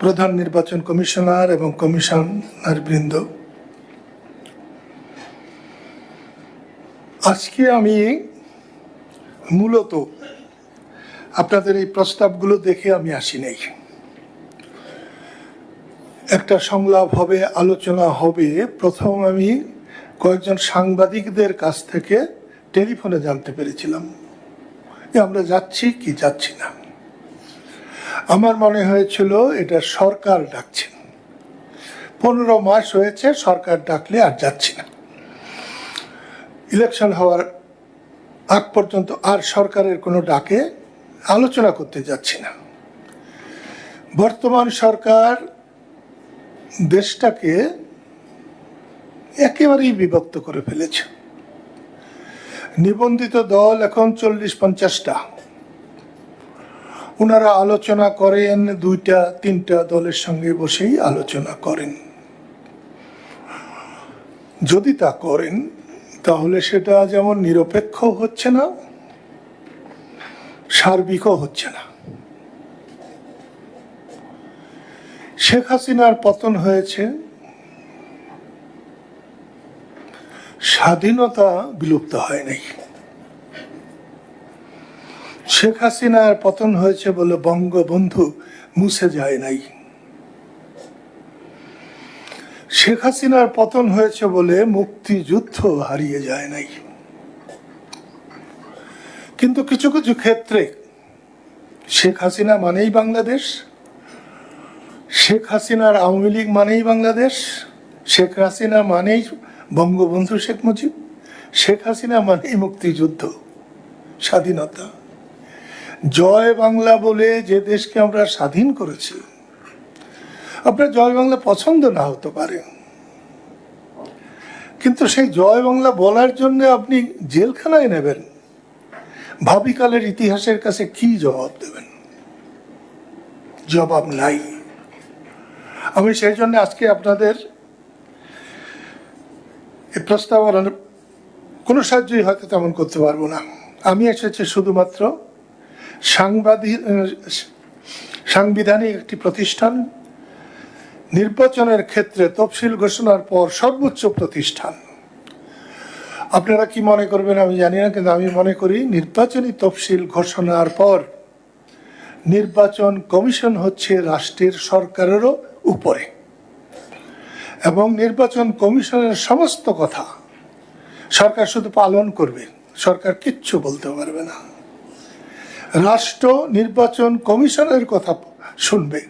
প্রধান নির্বাচন কমিশনার এবং কমিশনার বৃন্দ, আজকে আমি মূলত আপনাদের এই প্রস্তাবগুলো দেখে আমি আসি নাই। একটা সংলাপ হবে, আলোচনা হবে। প্রথম আমি কয়েকজন সাংবাদিকদের কাছ থেকে টেলিফোনে জানতে পেরেছিলাম যে আমরা যাচ্ছি কি যাচ্ছি না। আমার মনে হয়েছিল এটা সরকার ডাকছেন। 15 মাস হয়েছে সরকার ডাকলে আর যাচ্ছি না। ইলেকশন হওয়ার আগ পর্যন্ত আর সরকারের কোনো ডাকে আলোচনা করতে যাচ্ছি না। বর্তমান সরকার দেশটাকে একেবারেই বিভক্ত করে ফেলেছে। নিবন্ধিত দল এখন 40-50টা। ওনারা আলোচনা করেন 2-3টা দলের সঙ্গে বসেই আলোচনা করেন। যদি তা করেন তাহলে সেটা যেমন নিরপেক্ষ হচ্ছে না, সার্বিকও হচ্ছে না। শেখ হাসিনার পতন হয়েছে, স্বাধীনতা বিলুপ্ত হয় নাই। শেখ হাসিনার পতন হয়েছে বলে বঙ্গবন্ধু মুছে যায় নাই। শেখ হাসিনার পতন হয়েছে বলে মুক্তিযুদ্ধ হারিয়ে যায় নাই। কিন্তু কিছু কিছু ক্ষেত্রে শেখ হাসিনা মানেই বাংলাদেশ, শেখ হাসিনার আওয়ামী লীগ মানেই বাংলাদেশ, শেখ হাসিনা মানেই বঙ্গবন্ধু শেখ মুজিব, শেখ হাসিনা মানেই মুক্তিযুদ্ধ, স্বাধীনতা। জয় বাংলা বলে যে দেশকে আমরা স্বাধীন করেছি, আপনার জয় বাংলা পছন্দ না হতে পারে, কিন্তু সেই জয় বাংলা বলার জন্য আপনি জেলখানায় নেবেন, ভাবিকালের ইতিহাসের কাছে কি জবাব দেবেন? জবাব নাই। আমি সেই জন্য আজকে আপনাদের এই প্রস্তাব কোনো সাহায্যই হয়তো তেমন করতে পারবো না। আমি এসেছি শুধুমাত্র সাংবিধানিক একটি প্রতিষ্ঠান, নির্বাচনের ক্ষেত্রে তফসিল ঘোষণার পর সর্বোচ্চ প্রতিষ্ঠান। আপনারা কি মনে করবেন আমি জানি না, কিন্তু আমি মনে করি নির্বাচনী তফসিল ঘোষণার পর নির্বাচন কমিশন হচ্ছে রাষ্ট্রের সরকারেরও উপরে, এবং নির্বাচন কমিশনের সমস্ত কথা সরকার শুধু পালন করবে, সরকার কিচ্ছু বলতে পারবে না। রাষ্ট্র নির্বাচন কমিশনের কথা শুনবে।